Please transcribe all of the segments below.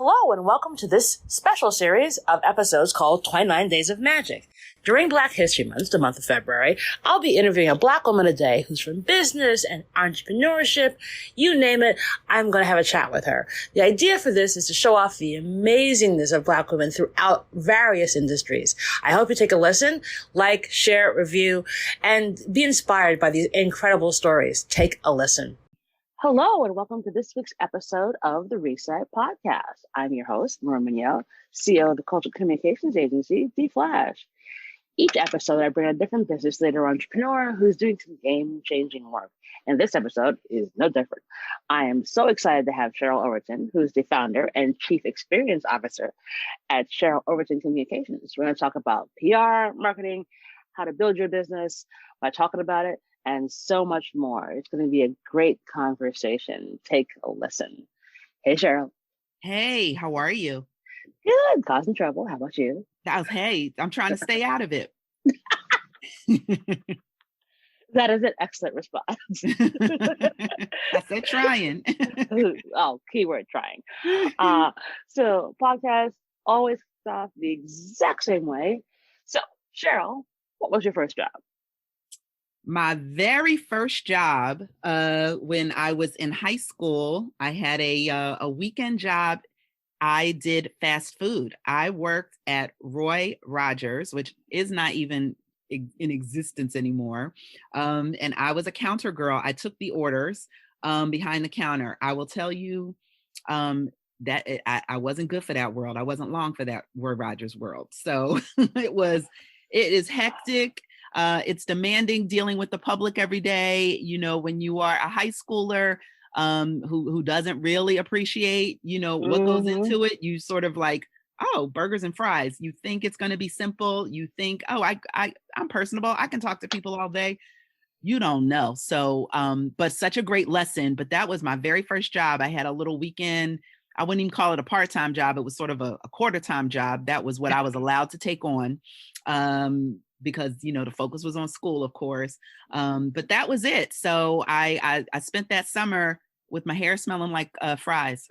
Hello and welcome to this special series of episodes called 29 Days of Magic. During Black History Month, the month of February, I'll be interviewing a Black woman a day who's from business and entrepreneurship. You name it, I'm going to have a chat with her. The idea for this is to show off the amazingness of Black women throughout various industries. I hope you take a listen, like, share, review, and be inspired by these incredible stories. Take a listen. Hello, and welcome to this week's episode of the Reset Podcast. I'm your host, Maura Munoz, CEO of the cultural communications agency, D-Flash. Each episode, I bring a different business leader or entrepreneur who's doing some game-changing work. And this episode is no different. I am so excited to have Cheryl Overton, who's the founder and chief experience officer at Cheryl Overton Communications. We're going to talk about PR, marketing, how to build your business by talking about it, and so much more. It's going to be a great conversation. Take a listen. Hey, Cheryl. Hey, how are you? Good. Causing trouble. How about you? Hey, I'm trying to stay out of it. That is an excellent response. I said trying. Oh, keyword trying. So podcast always stuff the exact same way. So, Cheryl, what was your first job? My very first job, when I was in high school, I had a weekend job. I did fast food. I worked at Roy Rogers, which is not even in existence anymore. And I was a counter girl. I took the orders behind the counter. I will tell you that I wasn't good for that world. I wasn't long for that Roy Rogers world. So it is hectic. It's demanding, dealing with the public every day. You know, when you are a high schooler who doesn't really appreciate, what goes into it, you sort of like, oh, burgers and fries. You think it's going to be simple. You think, oh, I'm personable. I can talk to people all day. You don't know. So, but such a great lesson. But that was my very first job. I had a little weekend. I wouldn't even call it a part-time job. It was sort of a quarter-time job. That was what I was allowed to take on. Because, the focus was on school, of course. But that was it. So I spent that summer with my hair smelling like fries.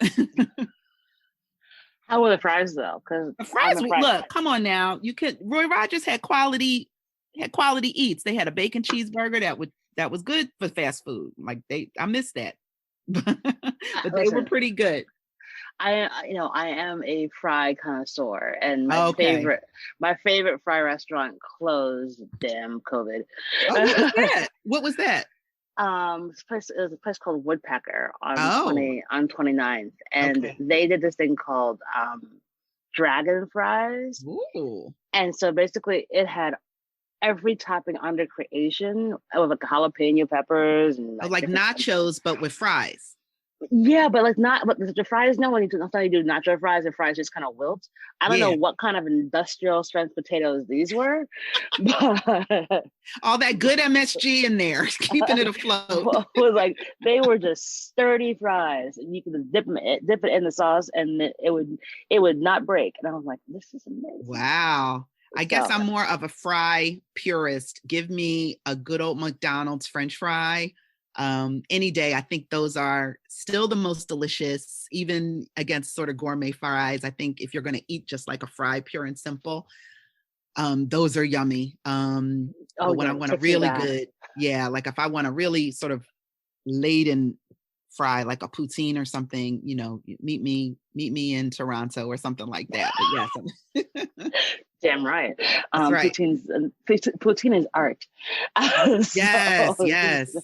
How were the fries though? Because the fries, look, come on now. Roy Rogers had quality eats. They had a bacon cheeseburger that was good for fast food. Like I missed that. But they were pretty good. I am a fry connoisseur, and my favorite fry restaurant closed. Damn COVID. Oh, what was that? What was that? It was a place called Woodpecker on 29th, and they did this thing called dragon fries. Ooh. And so basically, it had every topping under creation with like jalapeno peppers and like nachos, but with fries. Yeah, but the fries. No, when you do nacho fries, the fries just kind of wilt. I don't know what kind of industrial strength potatoes these were, but all that good MSG in there, keeping it afloat. Was like they were just sturdy fries, and you could dip it in the sauce, and it would not break. And I was like, this is amazing. Wow. I guess I'm more of a fry purist. Give me a good old McDonald's French fry. Any day. I think those are still the most delicious, even against sort of gourmet fries. I think if you're going to eat just like a fry, pure and simple, those are yummy. When I want a really good, like if I want a really sort of laden fry, like a poutine or something, meet me in Toronto or something like that. But yes. Damn right. That's right. Poutine is art. Yes.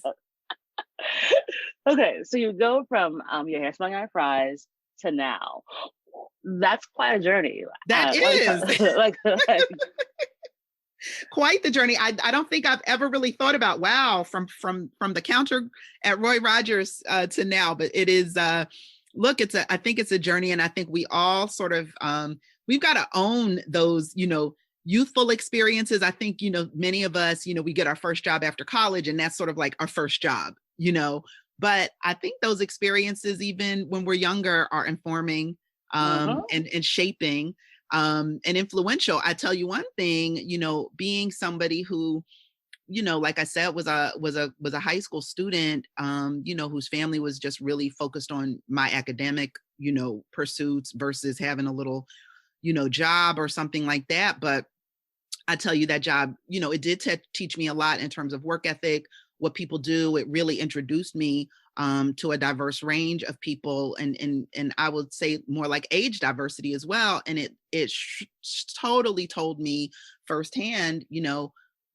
Okay, so you go from your hair smelling like fries to now. That's quite a journey. That is quite the journey. I don't think I've ever really thought about from the counter at Roy Rogers to now, but it is I think it's a journey, and I think we all sort of we've got to own those, youthful experiences. I think, many of us, we get our first job after college, and that's sort of like our first job. But I think those experiences, even when we're younger, are informing and shaping and influential. I tell you one thing, being somebody who like I said, was a high school student, whose family was just really focused on my academic, pursuits versus having a little, job or something like that. But I tell you, that job, it did teach me a lot in terms of work ethic, what people do. It really introduced me to a diverse range of people, and I would say more like age diversity as well. And it totally told me firsthand,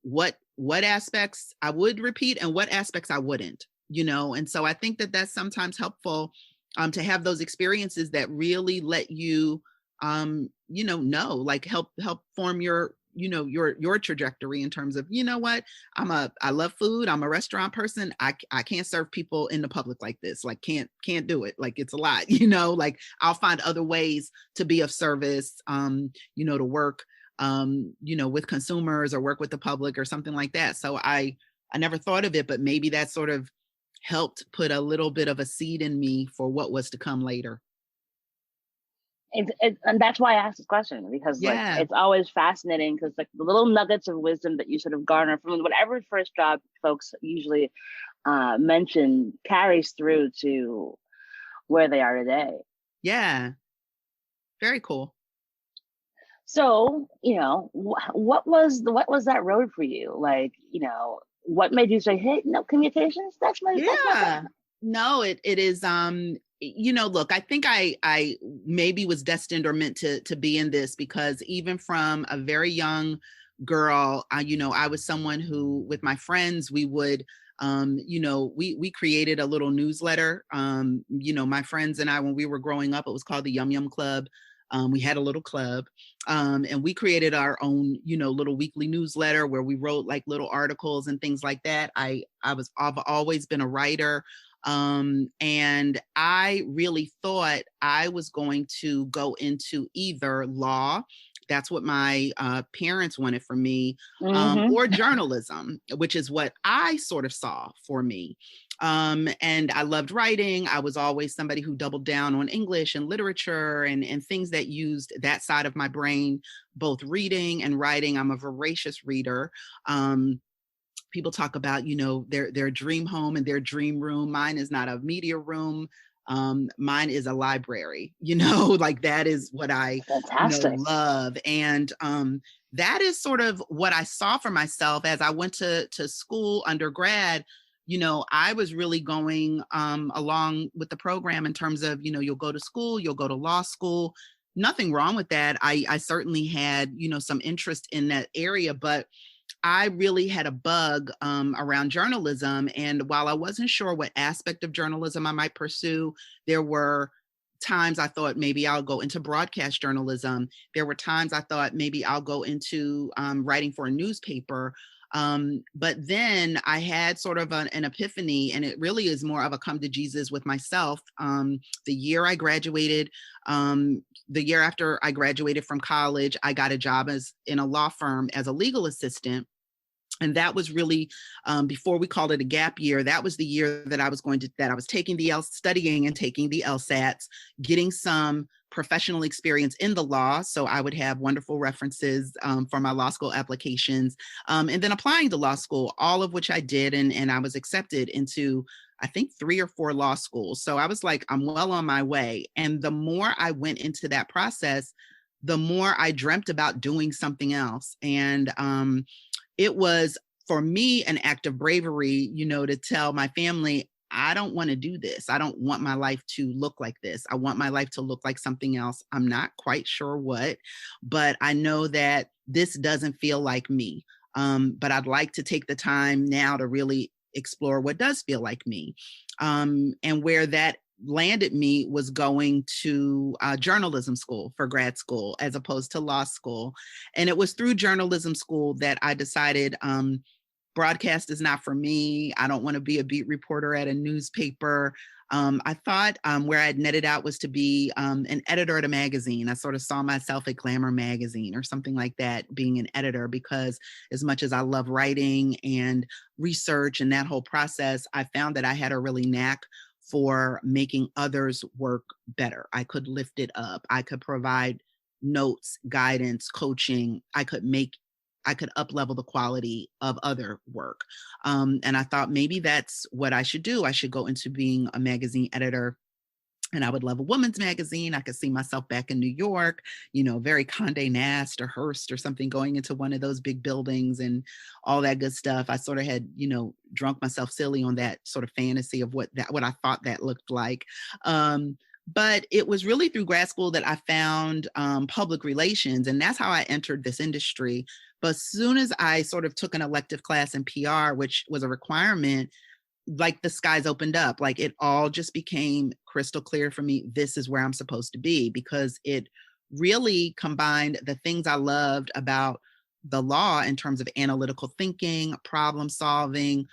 what aspects I would repeat and what aspects I wouldn't, And so I think that that's sometimes helpful, to have those experiences that really let you, like help form your, your trajectory in terms of, what, I love food. I'm a restaurant person. I can't serve people in the public like this. Like, can't do it. Like, it's a lot, like I'll find other ways to be of service, to work, with consumers or work with the public or something like that. So I never thought of it, but maybe that sort of helped put a little bit of a seed in me for what was to come later. And that's why I asked this question, because Yeah. it's always fascinating, because like the little nuggets of wisdom that you sort of garner from whatever first job folks usually mention carries through to where they are today. Yeah. Very cool. So, what was that road for you? Like, what made you say, hey, no, communications, that's my, yeah. No, it is, look, I think I maybe was destined or meant to be in this, because even from a very young girl, I was someone who, with my friends, we would, we created a little newsletter. My friends and I, when we were growing up, it was called the Yum Yum Club. We had a little club, and we created our own, little weekly newsletter where we wrote like little articles and things like that. I've always been a writer. And I really thought I was going to go into either law. That's what my parents wanted for me, or journalism, which is what I sort of saw for me. And I loved writing. I was always somebody who doubled down on English and literature and things that used that side of my brain, both reading and writing. I'm a voracious reader. People talk about, their dream home and their dream room. Mine is not a media room. Mine is a library, like that is what I love. And that is sort of what I saw for myself as I went to school, undergrad. I was really going along with the program in terms of, you'll go to school, you'll go to law school. Nothing wrong with that. I certainly had, some interest in that area, but I really had a bug around journalism. And while I wasn't sure what aspect of journalism I might pursue, there were times I thought maybe I'll go into broadcast journalism. There were times I thought maybe I'll go into writing for a newspaper. But then I had sort of an epiphany, and it really is more of a come to Jesus with myself. The year I graduated, the year after I graduated from college, I got a job in a law firm as a legal assistant. And that was really, before we called it a gap year, that was the year that I was taking studying and taking the LSATs, getting some professional experience in the law. So I would have wonderful references for my law school applications, and then applying to law school, all of which I did. And I was accepted into, I think, 3 or 4 law schools. So I was like, I'm well on my way. And the more I went into that process, the more I dreamt about doing something else. And it was, for me, an act of bravery, to tell my family, I don't want to do this. I don't want my life to look like this. I want my life to look like something else. I'm not quite sure what, but I know that this doesn't feel like me. But I'd like to take the time now to really explore what does feel like me. And where that landed me was going to journalism school for grad school as opposed to law school. And it was through journalism school that I decided broadcast is not for me. I don't want to be a beat reporter at a newspaper. I thought where I'd netted out was to be an editor at a magazine. I sort of saw myself at Glamour magazine or something like that, being an editor, because as much as I love writing and research and that whole process, I found that I had a really knack for making others work better. I could lift it up. I could provide notes, guidance, coaching. I could make I could up level the quality of other work. And I thought maybe that's what I should do. I should go into being a magazine editor, and I would love a women's magazine. I could see myself back in New York, very Condé Nast or Hearst or something, going into one of those big buildings and all that good stuff. I sort of had, drunk myself silly on that sort of fantasy of what I thought that looked like. But it was really through grad school that I found public relations, and that's how I entered this industry. But as soon as I sort of took an elective class in PR, which was a requirement, like the skies opened up, like it all just became crystal clear for me. This is where I'm supposed to be, because it really combined the things I loved about the law in terms of analytical thinking, problem solving,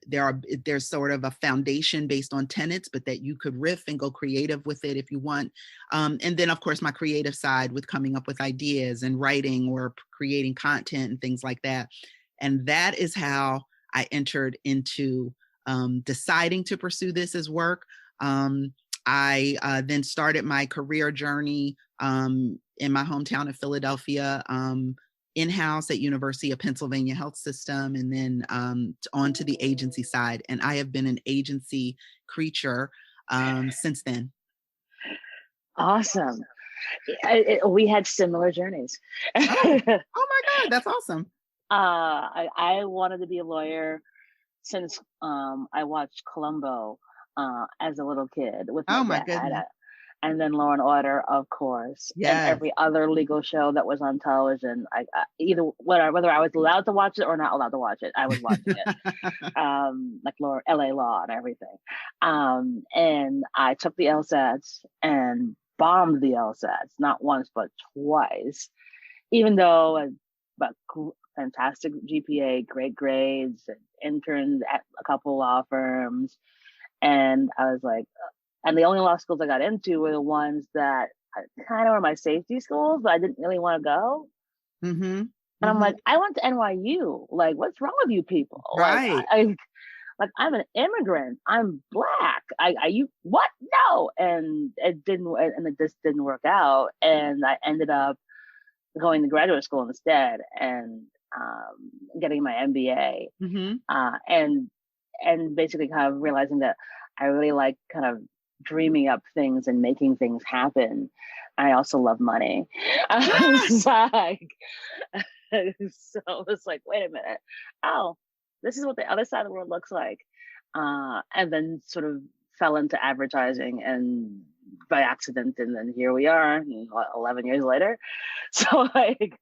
there's sort of a foundation based on tenets, but that you could riff and go creative with it if you want. And then of course my creative side with coming up with ideas and writing or creating content and things like that. And that is how I entered into deciding to pursue this as work. I then started my career journey in my hometown of Philadelphia, in-house at University of Pennsylvania Health System, and then on to the agency side. And I have been an agency creature since then. Awesome. We had similar journeys. Oh my God, that's awesome. I wanted to be a lawyer since I watched Columbo as a little kid with my dad. Goodness. And then Law and Order, of course, yes. And every other legal show that was on television. Either whether I was allowed to watch it or not allowed to watch it, I was watching it. Like LA Law and everything. And I took the LSATs and bombed the LSATs, not once but twice, even though but fantastic GPA, great grades, and interned at a couple law firms. And I was like, and the only law schools I got into were the ones that kind of were my safety schools, but I didn't really want to go. Mm-hmm. And I'm like, I went to NYU. Like, what's wrong with you people? Right. Like, I'm an immigrant. I'm Black. You what? No. And it just didn't work out. And I ended up going to graduate school instead and getting my MBA. Mm-hmm. And basically kind of realizing that I really like kind of dreaming up things and making things happen. I also love money. So it's like, wait a minute. Oh, this is what the other side of the world looks like. And then sort of fell into advertising and by accident. And then here we are 11 years later. So like,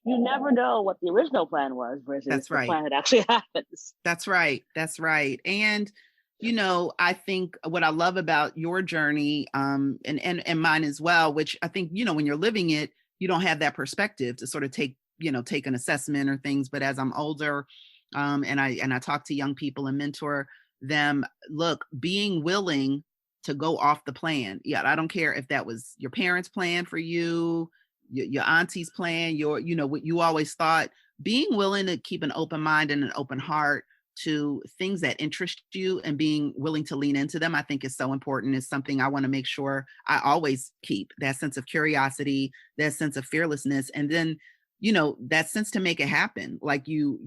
you never know what the original plan was versus the plan that actually happens. That's right. That's right. And, I think what I love about your journey and mine as well, which I think, when you're living it, you don't have that perspective to sort of take an assessment or things. But as I'm older and I talk to young people and mentor them, look, being willing to go off the plan. Yeah, I don't care if that was your parents' plan for you, your auntie's plan, what you always thought. Being willing to keep an open mind and an open heart to things that interest you and being willing to lean into them, I think is so important. It's something I want to make sure I always keep, that sense of curiosity, that sense of fearlessness, and then, that sense to make it happen. Like you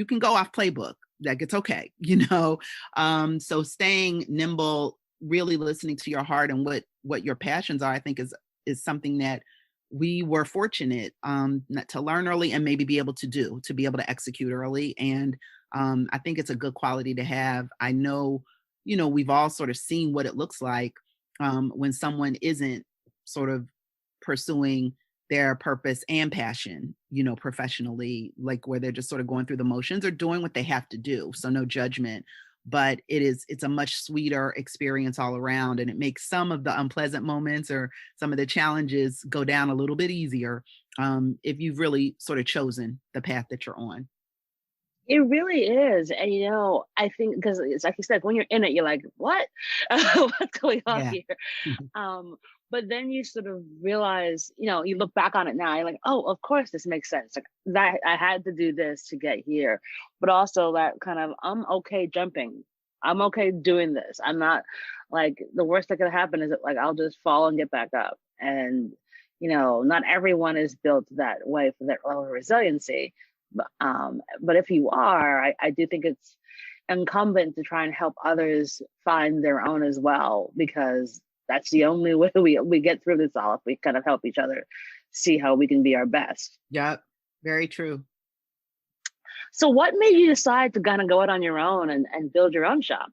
can go off playbook, like it's okay, so staying nimble, really listening to your heart and what your passions are, I think is something that we were fortunate to learn early and maybe be able to execute early. And I think it's a good quality to have. I know, we've all sort of seen what it looks like when someone isn't sort of pursuing their purpose and passion, professionally, like where they're just sort of going through the motions or doing what they have to do. So no judgment, but it's a much sweeter experience all around. And it makes some of the unpleasant moments or some of the challenges go down a little bit easier if you've really sort of chosen the path that you're on. It really is. And, I think because it's like you said, when you're in it, you're like, what? What's going on here? But then you sort of realize, you look back on it now, you're like, oh, of course this makes sense. Like that I had to do this to get here. But also that kind of, I'm okay jumping. I'm okay doing this. I'm not like, the worst that could happen is that like I'll just fall and get back up. And not everyone is built that way for that level of resiliency. But if you are, I do think it's incumbent to try and help others find their own as well, because that's the only way we get through this all, if we kind of help each other see how we can be our best. Yep, very true. So what made you decide to kind of go out on your own and build your own shop?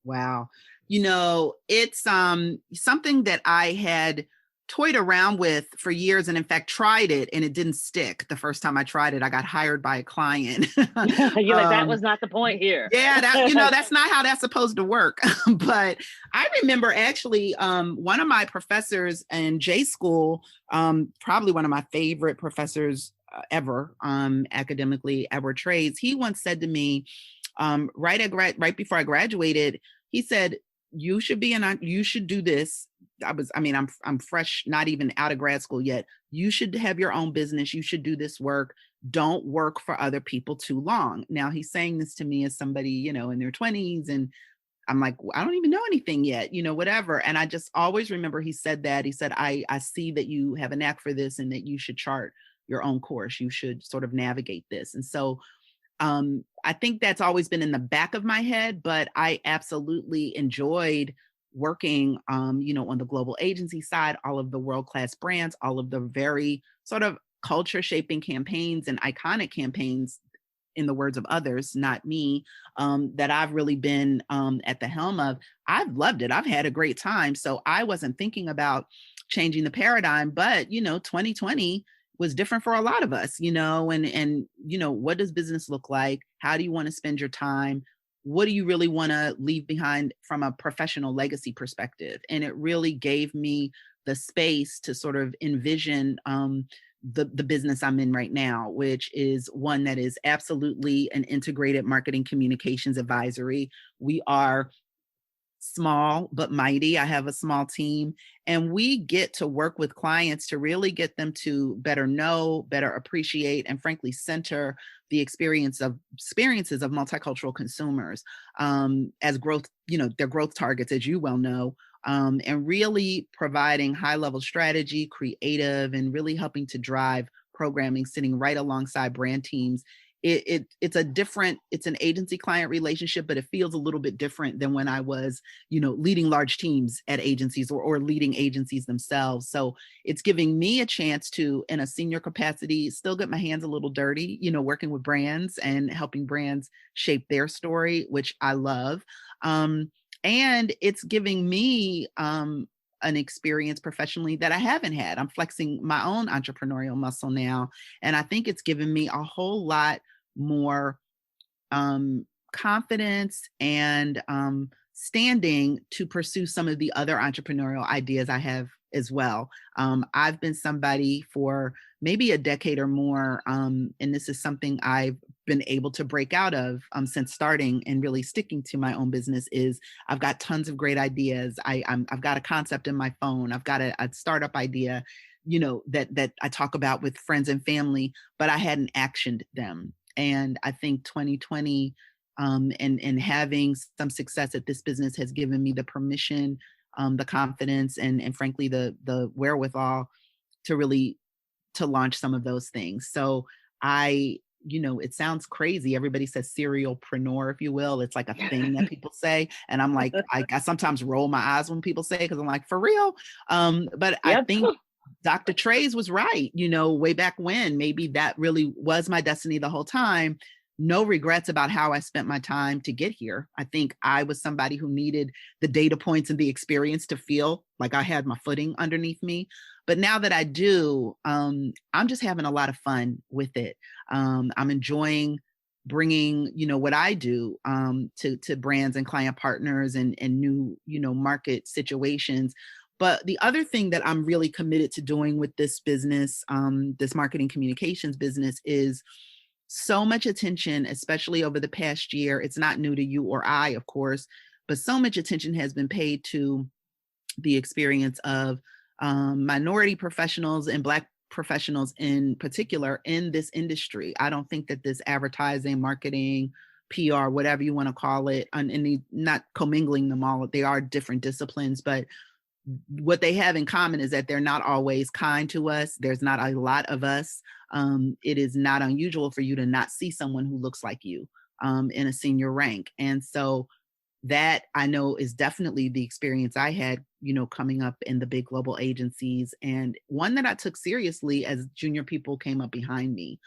Wow. It's something that I had toyed around with for years, and in fact tried it, and it didn't stick. The first time I tried it, I got hired by a client. You're like, that was not the point here. Yeah, that's not how that's supposed to work. But I remember actually one of my professors in J school, probably one of my favorite professors ever, academically, Edward Trades, he once said to me, right before I graduated, he said, you should do this. I'm fresh, not even out of grad school yet. You should have your own business. You should do this work. Don't work for other people too long. Now he's saying this to me as somebody, in their 20s. And I'm like, I don't even know anything yet, whatever. And I just always remember he said that. He said, I see that you have a knack for this and that you should chart your own course. You should sort of navigate this. And so I think that's always been in the back of my head, but I absolutely enjoyed working, on the global agency side, all of the world-class brands, all of the very sort of culture shaping campaigns and iconic campaigns, in the words of others, not me, that I've really been at the helm of. I've loved it. I've had a great time. So I wasn't thinking about changing the paradigm, but 2020 was different for a lot of us, and what does business look like? How do you want to spend your time? What do you really want to leave behind from a professional legacy perspective? And it really gave me the space to sort of envision the business I'm in right now, which is one that is absolutely an integrated marketing communications advisory. We are small but mighty. I have a small team, and we get to work with clients to really get them to better know, better appreciate, and frankly center the experiences of multicultural consumers as growth, their growth targets, as you well know, and really providing high level strategy, creative, and really helping to drive programming, sitting right alongside brand teams. It's an agency client relationship, but it feels a little bit different than when I was, leading large teams at agencies or leading agencies themselves. So it's giving me a chance to, in a senior capacity, still get my hands a little dirty, working with brands and helping brands shape their story, which I love. And it's giving me an experience professionally that I haven't had. I'm flexing my own entrepreneurial muscle now. And I think it's given me a whole lot more confidence and standing to pursue some of the other entrepreneurial ideas I have as well. I've been somebody for maybe a decade or more, and this is something I've been able to break out of since starting and really sticking to my own business. Is I've got tons of great ideas. I've got a concept in my phone. I've got a startup idea, that I talk about with friends and family, but I hadn't actioned them. And I think 2020 and having some success at this business has given me the permission, the confidence, and frankly, the wherewithal to really to launch some of those things. So it sounds crazy. Everybody says serialpreneur, if you will. It's like a thing that people say. And I'm like, I sometimes roll my eyes when people say it, because I'm like, for real? But yep. I think Dr. Trey's was right, way back when. Maybe that really was my destiny the whole time. No regrets about how I spent my time to get here. I think I was somebody who needed the data points and the experience to feel like I had my footing underneath me. But now that I do, I'm just having a lot of fun with it. I'm enjoying bringing, what I do to brands and client partners and new, market situations. But the other thing that I'm really committed to doing with this business, this marketing communications business, is so much attention, especially over the past year. It's not new to you or I, of course, but so much attention has been paid to the experience of minority professionals and Black professionals in particular in this industry. I don't think that this advertising, marketing, PR, whatever you want to call it, and not commingling them all, they are different disciplines, but what they have in common is that they're not always kind to us. There's not a lot of us. It is not unusual for you to not see someone who looks like you in a senior rank. And so that I know is definitely the experience I had, coming up in the big global agencies, and one that I took seriously as junior people came up behind me.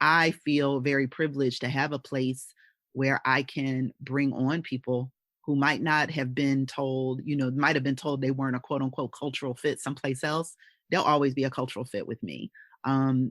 I feel very privileged to have a place where I can bring on people who might not have been told, might have been told they weren't a quote unquote cultural fit someplace else. They'll always be a cultural fit with me.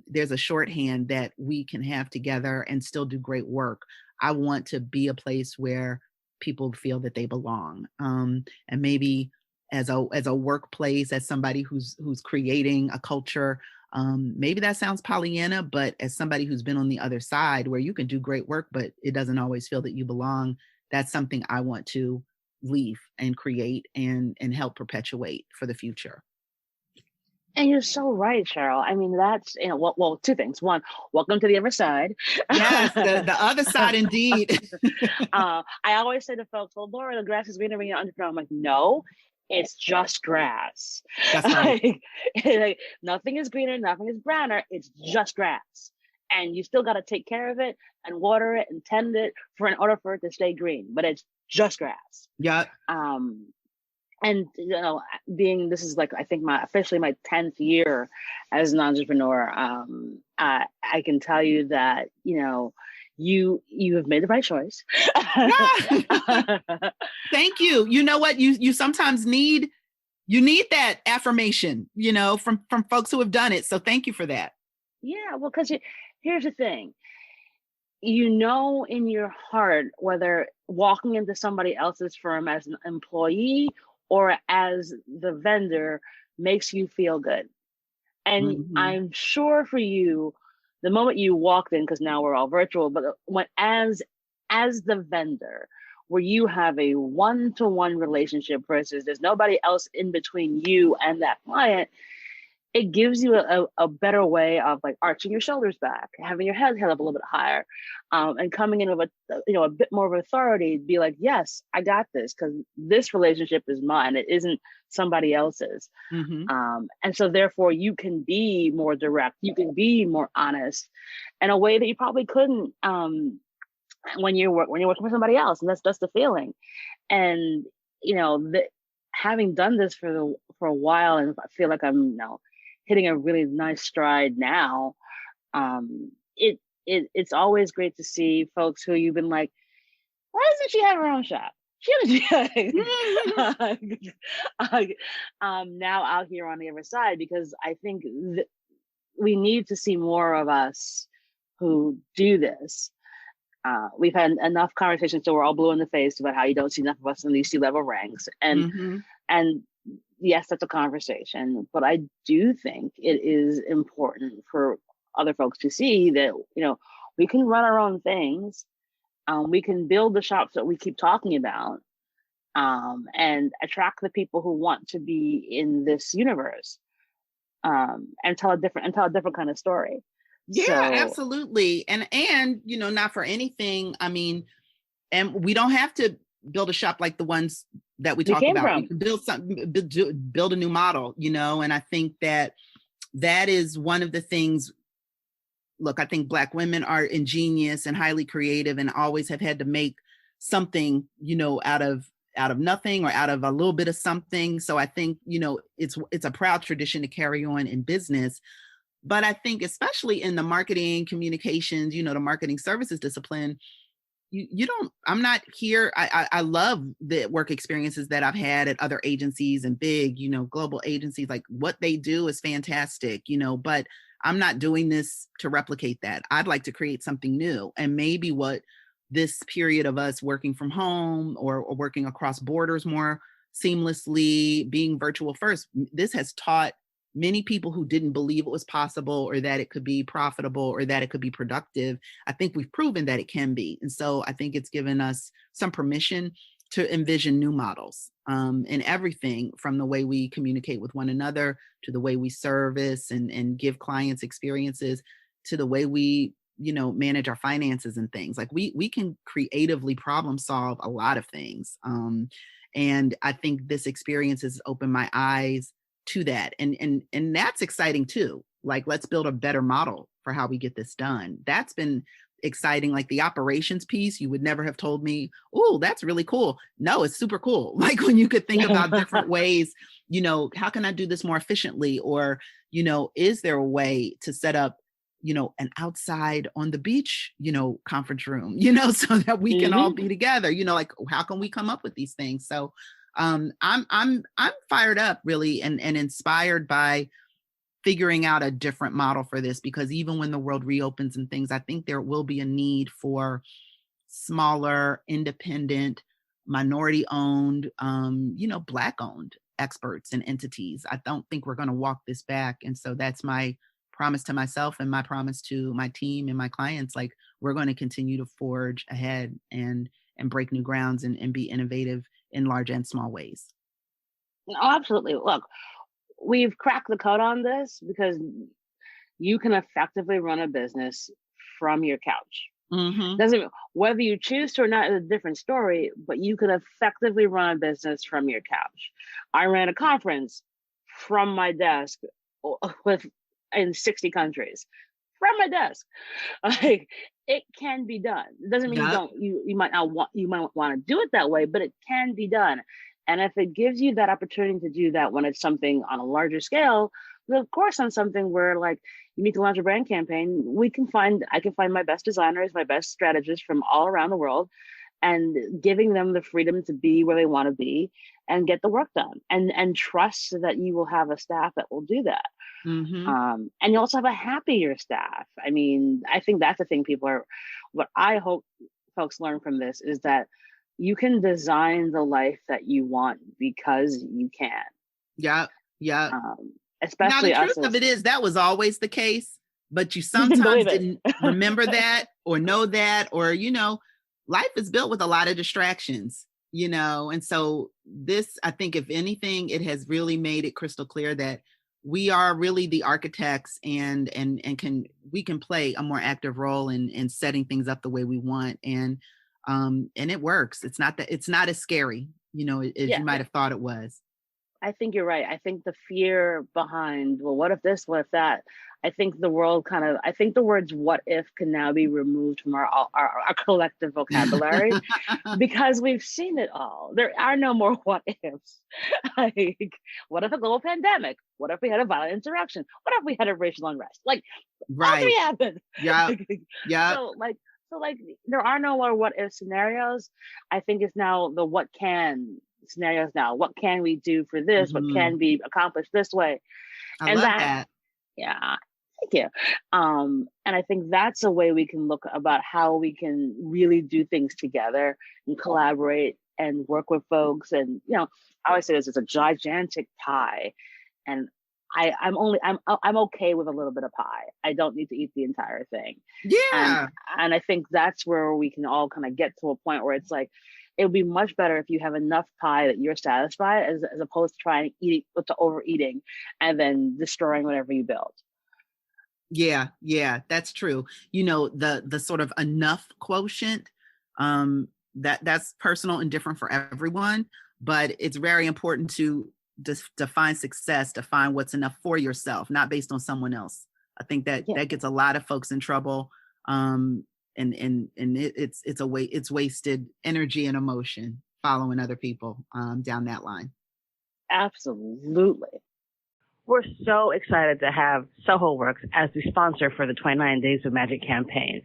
There's a shorthand that we can have together and still do great work. I want to be a place where people feel that they belong. And maybe as a workplace, as somebody who's creating a culture, maybe that sounds Pollyanna, but as somebody who's been on the other side where you can do great work, but it doesn't always feel that you belong, that's something I want to leave and create and help perpetuate for the future. And you're so right, Cheryl. I mean, that's, well, two things. One, welcome to the other side. Yes, the other side, indeed. I always say to folks, well, Laura, the grass is greener when you're underground. I'm like, no, it's just grass. That's right. like, nothing is greener, nothing is browner. It's just grass. And you still got to take care of it and water it and tend it in order for it to stay green. But it's just grass. Yeah. And this is like, I think officially my 10th year as an entrepreneur, I can tell you that you have made the right choice. Thank you. You know what, you sometimes need that affirmation, from folks who have done it. So thank you for that. Yeah, well, because here's the thing. In your heart, whether walking into somebody else's firm as an employee or as the vendor makes you feel good. And Mm-hmm. I'm sure for you, the moment you walked in, because now we're all virtual, but as the vendor, where you have a one-to-one relationship versus there's nobody else in between you and that client, it gives you a better way of like arching your shoulders back, having your head held up a little bit higher, and coming in with a bit more of authority. Be like, yes, I got this because this relationship is mine. It isn't somebody else's. Mm-hmm. And so therefore you can be more direct. You can be more honest in a way that you probably couldn't when you're working for somebody else. And that's the feeling. And having done this for a while, and I feel like I'm hitting a really nice stride now. It's always great to see folks who you've been like, why doesn't she have her own shop? Now out here on the other side, because I think we need to see more of us who do this. We've had enough conversations so we're all blue in the face about how you don't see enough of us in these C-level ranks, and yes, that's a conversation, but I do think it is important for other folks to see that, we can run our own things. We can build the shops that we keep talking about, and attract the people who want to be in this universe, and tell a different kind of story. Yeah, So, absolutely. And not for anything. I mean, and we don't have to build a shop like the ones that we talk about. We can build something, build a new model, and I think that is one of the things. Look, I think Black women are ingenious and highly creative and always have had to make something, out of nothing or out of a little bit of something. So I think, it's a proud tradition to carry on in business. But I think especially in the marketing communications, the marketing services discipline, I'm not here. I love the work experiences that I've had at other agencies and big, global agencies. Like what they do is fantastic, but I'm not doing this to replicate that. I'd like to create something new. And maybe what this period of us working from home or working across borders more seamlessly, being virtual first, this has taught many people who didn't believe it was possible or that it could be profitable or that it could be productive. I think we've proven that it can be. And so I think it's given us some permission to envision new models in everything from the way we communicate with one another to the way we service and give clients experiences to the way we, manage our finances and things. Like we can creatively problem solve a lot of things. And I think this experience has opened my eyes to that. And that's exciting too. Like, let's build a better model for how we get this done. That's been exciting. Like the operations piece, you would never have told me, oh, that's really cool. No, it's super cool. Like when you could think about different ways, you know, how can I do this more efficiently? Or, you know, is there a way to set up, you know, an outside on the beach, you know, conference room, you know, so that we can all be together, you know, like how can we come up with these things? So I'm fired up really and inspired by figuring out a different model for this, because even when the world reopens and things, I think there will be a need for smaller, independent, minority owned, you know, Black owned experts and entities. I don't think we're going to walk this back. And so that's my promise to myself and my promise to my team and my clients. Like, we're going to continue to forge ahead and break new grounds and be innovative in large and small ways. Oh, absolutely. Look, we've cracked the code on this because you can effectively run a business from your couch. Doesn't, whether you choose to or not is a different story, but you can effectively run a business from your couch. I ran a conference from my desk in 60 countries from my desk. Like, it can be done. It doesn't mean you might want to do it that way, but it can be done. And if it gives you that opportunity to do that when it's something on a larger scale, then of course on something where like you need to launch a brand campaign, I can find my best designers, my best strategists from all around the world, and giving them the freedom to be where they want to be and get the work done, and trust that you will have a staff that will do that. And you also have a happier staff. I mean, I think that's the thing what I hope folks learn from this is that you can design the life that you want because you can. Yeah. Especially now, the truth of it is that was always the case, but you sometimes didn't remember that or know that, or, you know, life is built with a lot of distractions, you know? And so this, I think if anything, it has really made it crystal clear that we are really the architects and we can play a more active role in setting things up the way we want. And it works. It's not as scary, you know, as you might have thought it was. I think you're right. I think the fear behind, well, what if this, what if that? I think the words what if can now be removed from our collective vocabulary because we've seen it all. There are no more what ifs. Like, what if a global pandemic? What if we had a violent insurrection? What if we had a racial unrest? Like, all three happened. Yeah. So there are no more what if scenarios. I think it's now the what can scenarios now. What can we do for this? What can be accomplished this way? I love that. Yeah. Thank you. And I think that's a way we can look about how we can really do things together and collaborate and work with folks. And, you know, I always say this is a gigantic pie. And I'm okay with a little bit of pie. I don't need to eat the entire thing. Yeah. And I think that's where we can all kind of get to a point where it's like, it would be much better if you have enough pie that you're satisfied as opposed to trying to eat it to overeating and then destroying whatever you build. Yeah, that's true. You know, the sort of enough quotient, that's personal and different for everyone, but it's very important to define success, define what's enough for yourself, not based on someone else. I think that gets a lot of folks in trouble. And it's wasted energy and emotion following other people down that line. Absolutely. We're so excited to have Soho Works as the sponsor for the 29 Days of Magic campaign.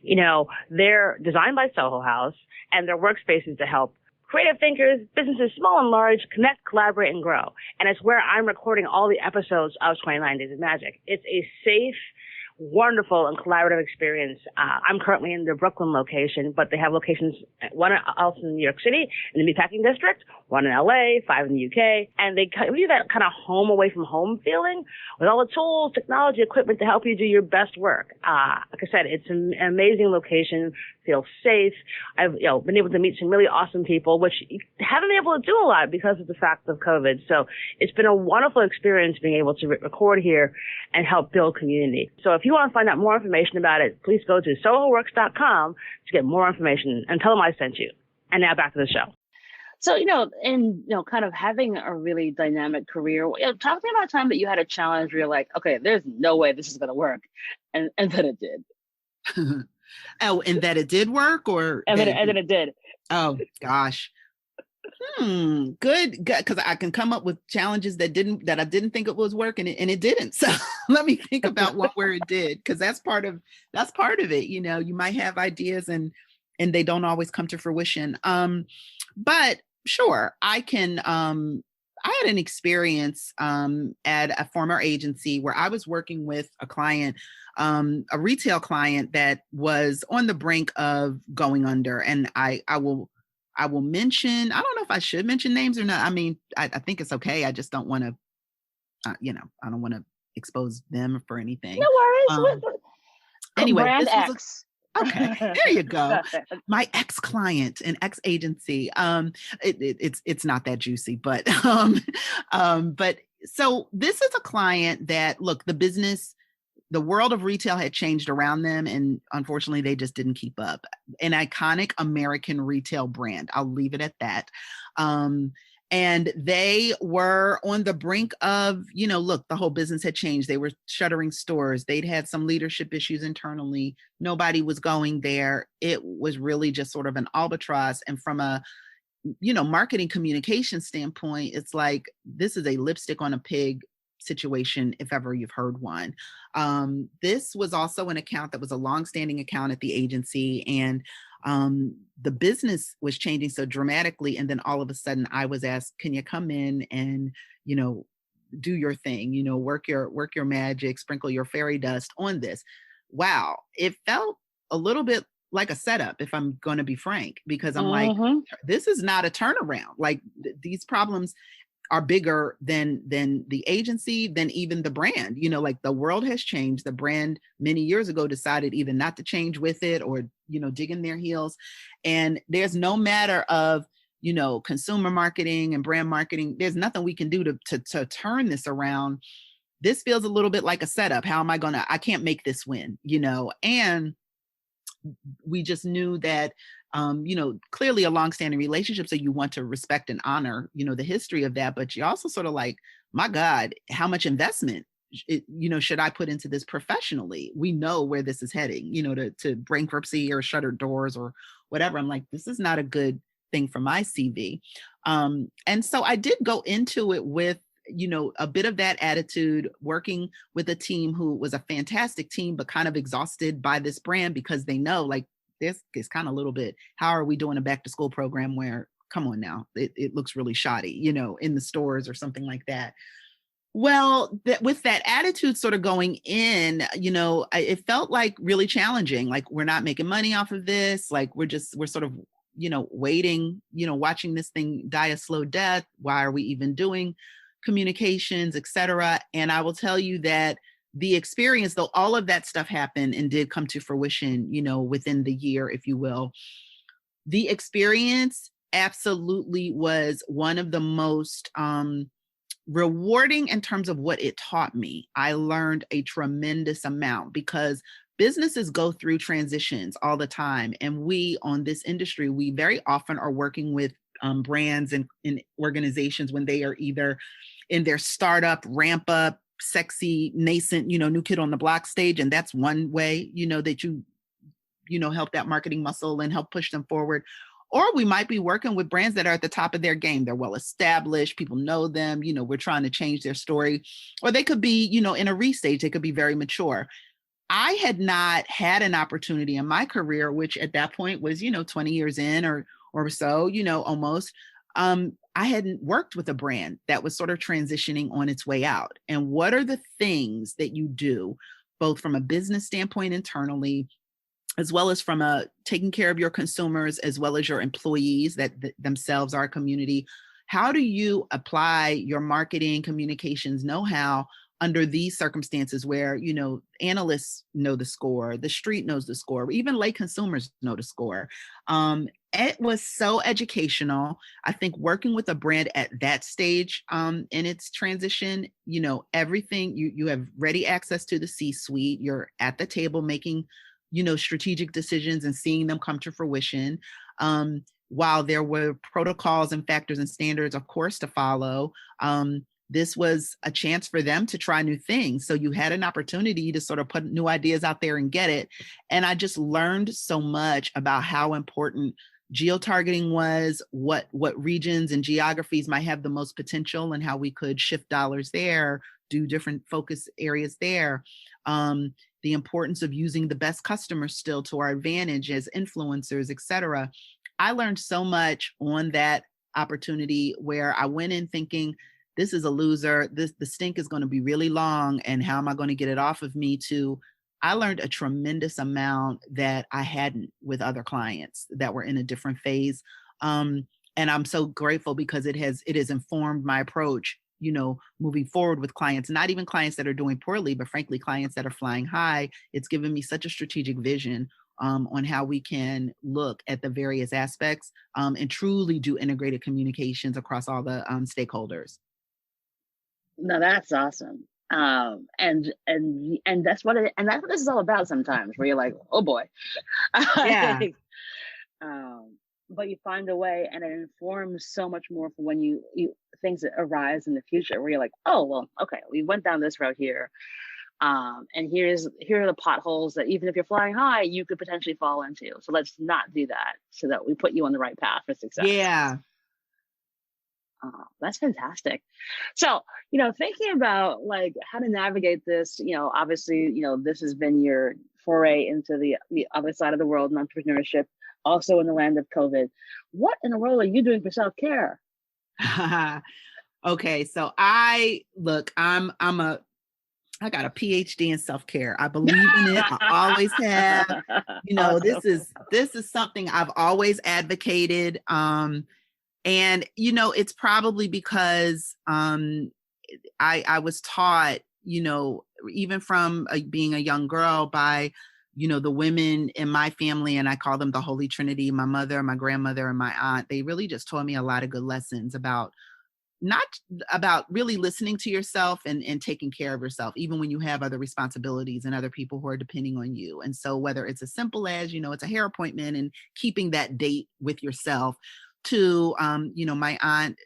You know, they're designed by Soho House, and their workspaces to help creative thinkers, businesses small and large, connect, collaborate, and grow. And it's where I'm recording all the episodes of 29 Days of Magic. It's a safe, wonderful and collaborative experience. I'm currently in the Brooklyn location, but they have locations, one else in New York City in the Meatpacking District, one in LA, 5 in the UK, and they give you that kind of home away from home feeling with all the tools, technology, equipment to help you do your best work. Like I said, it's an amazing location, feels safe. I've been able to meet some really awesome people, which you haven't been able to do a lot because of the fact of COVID. So it's been a wonderful experience being able to record here and help build community. So if you want to find out more information about it, please go to sohoworks.com to get more information and tell them I sent you. And now back to the show. So, kind of having a really dynamic career, talk to me about a time that you had a challenge where you're like, okay, there's no way this is going to work. And then it did. Oh, and that it did work, or And that then it did. Oh gosh. Good. Because I can come up with challenges that I didn't think it was working, and it didn't. So let me think about one where it did, because that's part of it. You might have ideas and they don't always come to fruition. But sure, I can. I had an experience at a former agency where I was working with a client, a retail client that was on the brink of going under, and I will mention, I don't know if I should mention names or not. I mean, I think it's okay. I just don't want to, I don't want to expose them for anything. No worries. Anyway, Brand this X. Was okay, there you go. My ex-client and ex-agency. It's not that juicy, but so this is a client that, look, the world of retail had changed around them, and unfortunately they just didn't keep up. An iconic American retail brand. I'll leave it at that. And they were on the brink of, look, the whole business had changed. They were shuttering stores. They'd had some leadership issues internally. Nobody was going there. It was really just sort of an albatross. And from a, marketing communication standpoint, it's like, this is a lipstick on a pig situation, if ever you've heard one. This was also an account that was a longstanding account at the agency, and the business was changing so dramatically. And then all of a sudden I was asked, can you come in and, do your thing, work your magic, sprinkle your fairy dust on this. Wow. It felt a little bit like a setup, if I'm going to be frank, because I'm like, this is not a turnaround. Like these problems are bigger than the agency, than even the brand. Like the world has changed. The brand many years ago decided either not to change with it or, dig in their heels. And there's no matter of, consumer marketing and brand marketing. There's nothing we can do to turn this around. This feels a little bit like a setup. How am I can't make this win, and we just knew that, clearly a longstanding relationship. So you want to respect and honor, the history of that, but you also sort of like, my God, how much investment, should I put into this professionally? We know where this is heading, to bankruptcy or shuttered doors or whatever. I'm like, this is not a good thing for my CV. And so I did go into it with, a bit of that attitude, working with a team who was a fantastic team, but kind of exhausted by this brand, because they know, like, this is kind of a little bit, how are we doing a back to school program where, come on now, it looks really shoddy, in the stores or something like that. Well, with that attitude sort of going in, it felt like really challenging. Like, we're not making money off of this. Like, we're sort of, waiting, watching this thing die a slow death. Why are we even doing communications, et cetera? And I will tell you that the experience, though all of that stuff happened and did come to fruition, within the year, if you will, the experience absolutely was one of the most rewarding in terms of what it taught me. I learned a tremendous amount, because businesses go through transitions all the time. And we, on this industry, we very often are working with brands and organizations when they are either in their startup, ramp up, sexy, nascent, new kid on the block stage. And that's one way, that you help that marketing muscle and help push them forward. Or we might be working with brands that are at the top of their game. They're well established. People know them. We're trying to change their story. Or they could be, in a restage. They could be very mature. I had not had an opportunity in my career, which at that point was, 20 years in or so, almost. I hadn't worked with a brand that was sort of transitioning on its way out. And what are the things that you do, both from a business standpoint internally, as well as from taking care of your consumers, as well as your employees that themselves are a community? How do you apply your marketing communications know-how under these circumstances where, analysts know the score, the street knows the score, even lay consumers know the score? It was so educational. I think working with a brand at that stage in its transition, everything, you have ready access to the C-suite. You're at the table making, strategic decisions and seeing them come to fruition. while there were protocols and factors and standards, of course, to follow, this was a chance for them to try new things. So you had an opportunity to sort of put new ideas out there and get it. And I just learned so much about how important geo-targeting was, what regions and geographies might have the most potential and how we could shift dollars there, do different focus areas there. The importance of using the best customers still to our advantage as influencers, et cetera. I learned so much on that opportunity where I went in thinking, this is a loser. The stink is going to be really long. And how am I going to get it off of me? To I learned a tremendous amount that I hadn't with other clients that were in a different phase. And I'm so grateful because it has informed my approach, moving forward with clients, not even clients that are doing poorly, but frankly, clients that are flying high. It's given me such a strategic vision on how we can look at the various aspects and truly do integrated communications across all the stakeholders. No, that's awesome. And that's what this is all about sometimes, where you're like, oh boy. Yeah. But you find a way, and it informs so much more for when you things that arise in the future, where you're like, oh, well, okay, we went down this route here. And here are the potholes that even if you're flying high, you could potentially fall into. So let's not do that, so that we put you on the right path for success. Yeah. That's fantastic. So, thinking about like how to navigate this, obviously, this has been your foray into the other side of the world in entrepreneurship, also in the land of COVID. What in the world are you doing for self-care? Okay. So I got a PhD in self-care. I believe in it. I always have. Awesome. This is something I've always advocated. And, it's probably because I was taught, even from being a young girl by, the women in my family, and I call them the Holy Trinity, my mother, my grandmother, and my aunt. They really just taught me a lot of good lessons about really listening to yourself and taking care of yourself, even when you have other responsibilities and other people who are depending on you. And so whether it's as simple as, it's a hair appointment and keeping that date with yourself, to, my aunt,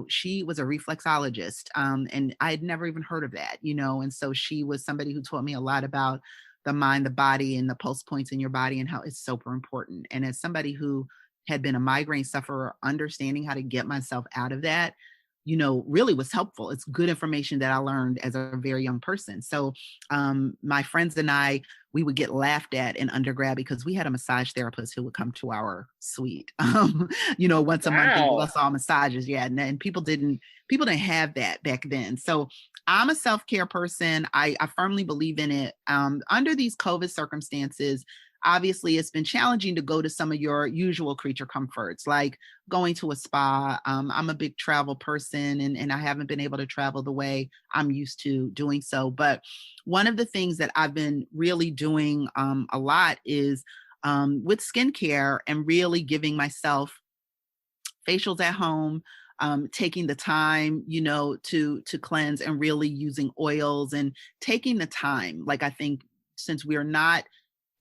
she was a reflexologist, and I had never even heard of that, and so she was somebody who taught me a lot about the mind, the body, and the pulse points in your body and how it's super important. And as somebody who had been a migraine sufferer, understanding how to get myself out of that, really was helpful. It's good information that I learned as a very young person. So my friends and I, we would get laughed at in undergrad because we had a massage therapist who would come to our suite, once a month and give us all massages. Yeah. And people didn't have that back then. So I'm a self-care person. I firmly believe in it. Under these COVID circumstances, obviously, it's been challenging to go to some of your usual creature comforts, like going to a spa. I'm a big travel person, and I haven't been able to travel the way I'm used to doing so. But one of the things that I've been really doing a lot is with skincare and really giving myself facials at home, taking the time, to cleanse and really using oils and taking the time. Like, I think since we're not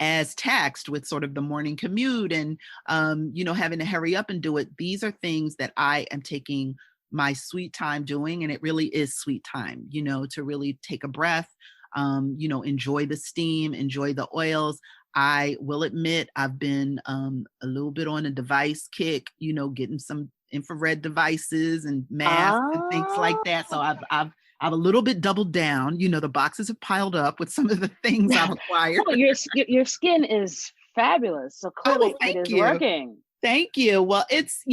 as taxed with sort of the morning commute and, having to hurry up and do it. These are things that I am taking my sweet time doing. And it really is sweet time, to really take a breath, enjoy the steam, enjoy the oils. I will admit I've been a little bit on a device kick, getting some infrared devices and masks and things like that. So I've a little bit doubled down. The boxes have piled up with some of the things I've acquired. Oh, your skin is fabulous. So clearly it is working. Thank you. Well, it's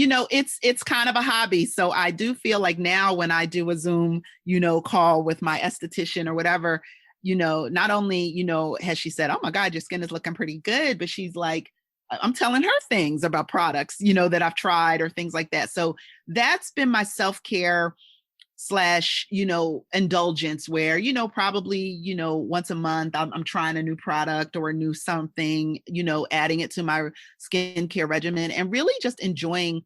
kind of a hobby. So I do feel like now when I do a Zoom, call with my esthetician or whatever, not only, has she said, oh my God, your skin is looking pretty good, but she's like, I'm telling her things about products, that I've tried or things like that. So that's been my self-care / indulgence where, probably, once a month I'm trying a new product or a new something, adding it to my skincare regimen and really just enjoying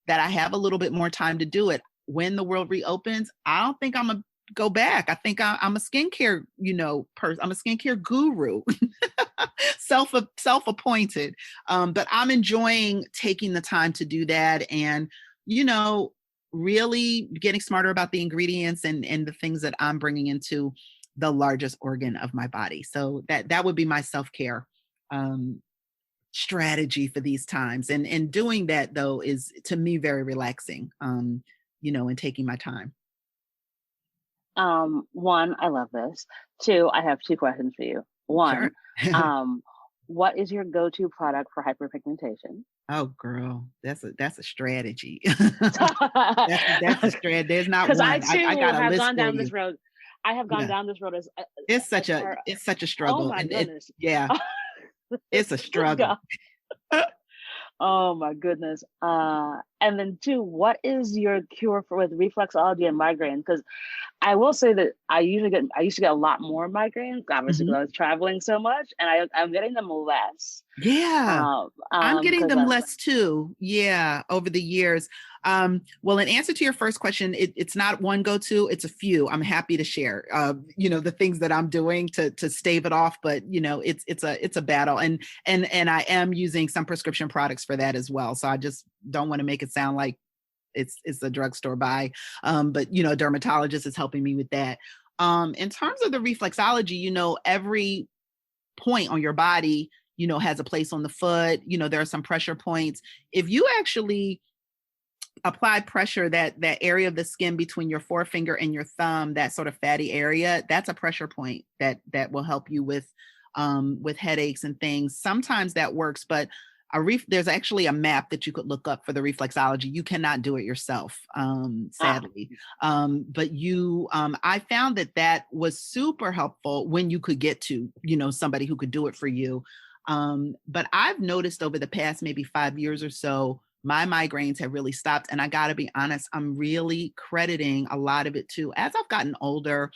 that I have a little bit more time to do it. When the world reopens, I don't think I'm go back. I think I'm a skincare, person. I'm a skincare guru, self-appointed. But I'm enjoying taking the time to do that, and really getting smarter about the ingredients and the things that I'm bringing into the largest organ of my body. So that would be my self-care strategy for these times. And doing that, though, is to me very relaxing, and taking my time. One, I love this. Two, I have two questions for you. One, Sure. what is your go-to product for hyperpigmentation? Oh, girl, that's a strategy. That's a strategy. There's not Because I one. too I got a have list gone for down you. this road. I have gone Yeah, down this road as it's far. such a Oh struggle, my and goodness. yeah, it's a struggle. Oh my goodness. And then two, what is your cure for with reflexology and migraine? Because I will say that I used to get a lot more migraines, obviously because Mhm. I was traveling so much, and I'm getting them less. Yeah. I'm getting Because them less too. Yeah, over the years. Well, in answer to your first question, it's not one go-to, it's a few. I'm happy to share, the things that I'm doing to stave it off, but it's a battle, and I am using some prescription products for that as well. So I just don't want to make it sound like it's a drugstore buy, but a dermatologist is helping me with that. In terms of the reflexology, every point on your body has a place on the foot. There are some pressure points. If you actually apply pressure, that area of the skin between your forefinger and your thumb, that sort of fatty area, that's a pressure point that will help you with headaches and things. Sometimes that works, but there's actually a map that you could look up for the reflexology. You cannot do it yourself, sadly. But I found that was super helpful when you could get to, somebody who could do it for you. But I've noticed over the past maybe 5 years or so, my migraines have really stopped. And I got to be honest, I'm really crediting a lot of it to, as I've gotten older,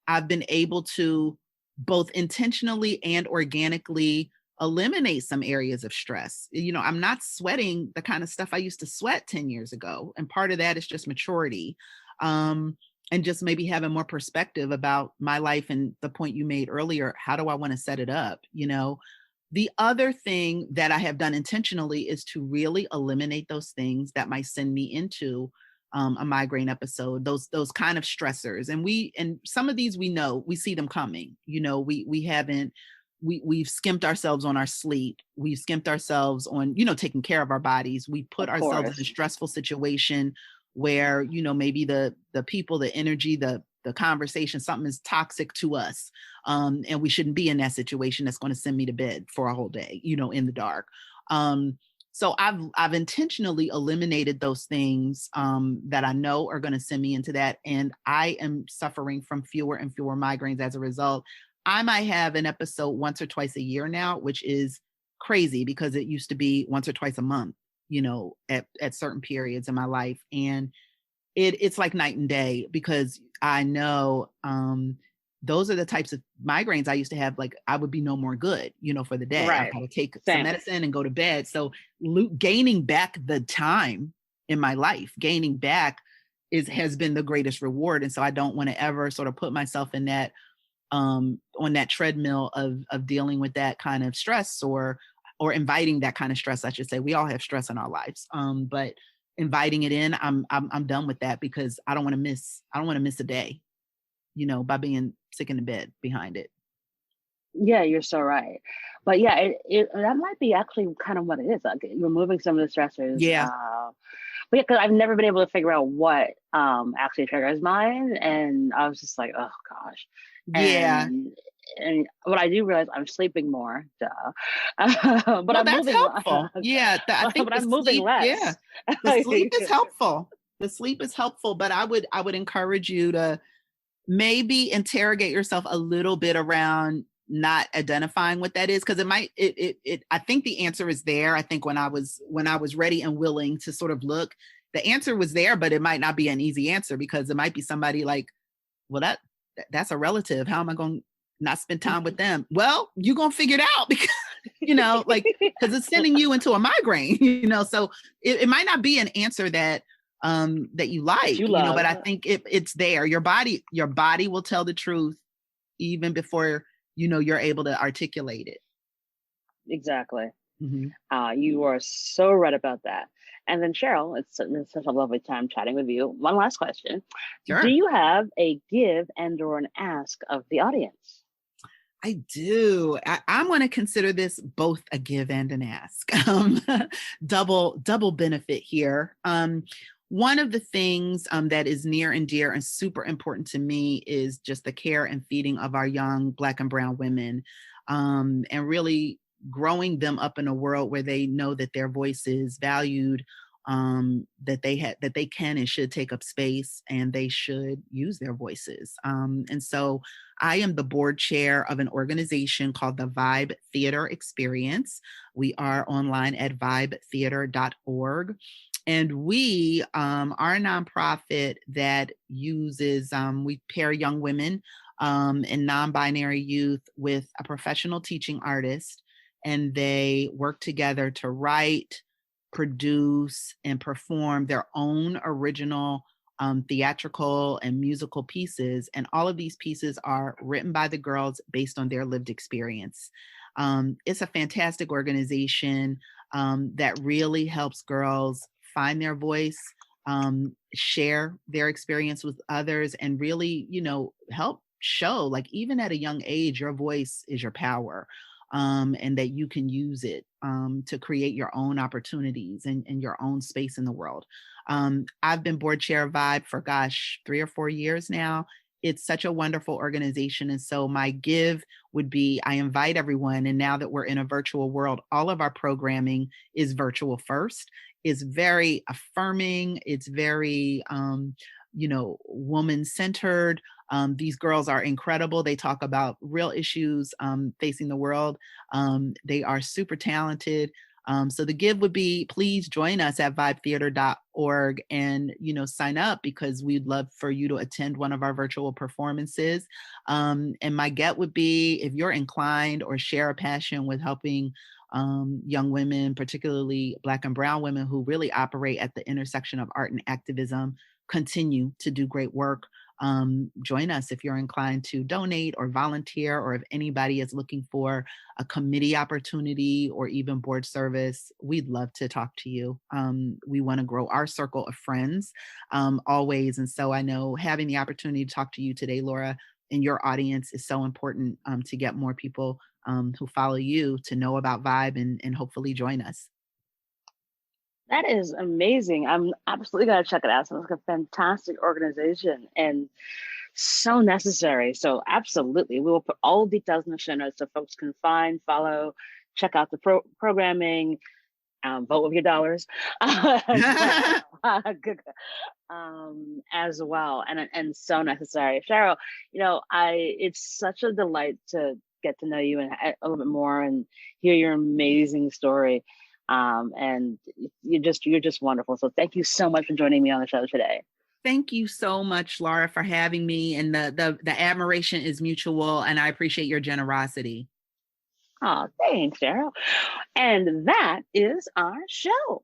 I've been able to both intentionally and organically eliminate some areas of stress. I'm not sweating the kind of stuff I used to sweat 10 years ago. And part of that is just maturity. And just maybe having more perspective about my life, and the point you made earlier, how do I want to set it up? The other thing that I have done intentionally is to really eliminate those things that might send me into a migraine episode, those kind of stressors. And some of these, we see them coming. We've skimped ourselves on our sleep. We've skimped ourselves on, taking care of our bodies. We put ourselves in a stressful situation where, maybe the people, the energy, the conversation, something is toxic to us. And we shouldn't be in that situation that's going to send me to bed for a whole day, in the dark. So I've intentionally eliminated those things that I know are going to send me into that. And I am suffering from fewer and fewer migraines as a result. I might have an episode once or twice a year now, which is crazy because it used to be once or twice a month, at certain periods in my life. And it's like night and day, because I know those are the types of migraines I used to have. Like, I would be no more good, for the day. Right. I've got to take some medicine and go to bed. So gaining back the time in my life, gaining back has been the greatest reward. And so I don't want to ever sort of put myself in that, on that treadmill of dealing with that kind of stress, or inviting that kind of stress, I should say. We all have stress in our lives. But inviting it in, I'm done with that, because I don't want to miss a day, by being sick in the bed behind it. Yeah, you're so right. But yeah, that might be actually kind of what it is, like removing some of the stressors. Yeah. But yeah, because I've never been able to figure out what actually triggers mine, and I was just like, oh gosh. Yeah. And what I do realize, I'm sleeping more, duh. But Well, I'm that's moving. helpful. Yeah, I think But I'm moving less. Yeah, the sleep is helpful. The sleep is helpful, but I would encourage you to maybe interrogate yourself a little bit around not identifying what that is, because I think the answer is there. I think when I was ready and willing to sort of look, the answer was there, but it might not be an easy answer, because it might be somebody like, well, that's a relative. How am I going to not spend time with them? Well, you're going to figure it out, because, because it's sending you into a migraine, so it might not be an answer that that you like, you love. but I think it's there. Your body will tell the truth even before, you're able to articulate it. Exactly. Mm-hmm. You are so right about that. And then Cheryl, it's such a lovely time chatting with you. One last question. Sure. Do you have a give and or an ask of the audience? I do. I'm going to consider this both a give and an ask. Double benefit here. One of the things that is near and dear and super important to me is just the care and feeding of our young Black and brown women, and really growing them up in a world where they know that their voice is valued, that they can and should take up space, and they should use their voices. And so I am the board chair of an organization called the Vibe Theater Experience. We are online at vibetheater.org. And we are a nonprofit that uses, we pair young women and non-binary youth with a professional teaching artist, and they work together to write, produce, and perform their own original theatrical and musical pieces. And all of these pieces are written by the girls based on their lived experience. It's a fantastic organization that really helps girls find their voice, share their experience with others, and really, help show, like, even at a young age, your voice is your power. And that you can use it to create your own opportunities and your own space in the world. I've been board chair of Vibe for 3 or 4 years now. It's such a wonderful organization. And so my give would be, I invite everyone, and now that we're in a virtual world, all of our programming is virtual first. It's very affirming. It's very, woman-centered. These girls are incredible. They talk about real issues facing the world. They are super talented. So the give would be, please join us at vibetheater.org and, sign up, because we'd love for you to attend one of our virtual performances. And my get would be, if you're inclined or share a passion with helping young women, particularly Black and brown women who really operate at the intersection of art and activism, continue to do great work. Join us if you're inclined to donate or volunteer, or if anybody is looking for a committee opportunity or even board service. We'd love to talk to you. We want to grow our circle of friends always. And so I know having the opportunity to talk to you today, Laura, and your audience is so important to get more people who follow you to know about Vibe and hopefully join us. That is amazing. I'm absolutely going to check it out. Sounds like a fantastic organization and so necessary. So absolutely. We will put all the details in the show notes so folks can find, follow, check out the programming, vote with your dollars as well. And so necessary. Cheryl, it's such a delight to get to know you and a little bit more and hear your amazing story. And you're just wonderful. So thank you so much for joining me on the show today. Thank you so much, Laura, for having me. And the admiration is mutual, and I appreciate your generosity. Oh, thanks, Cheryl. And that is our show.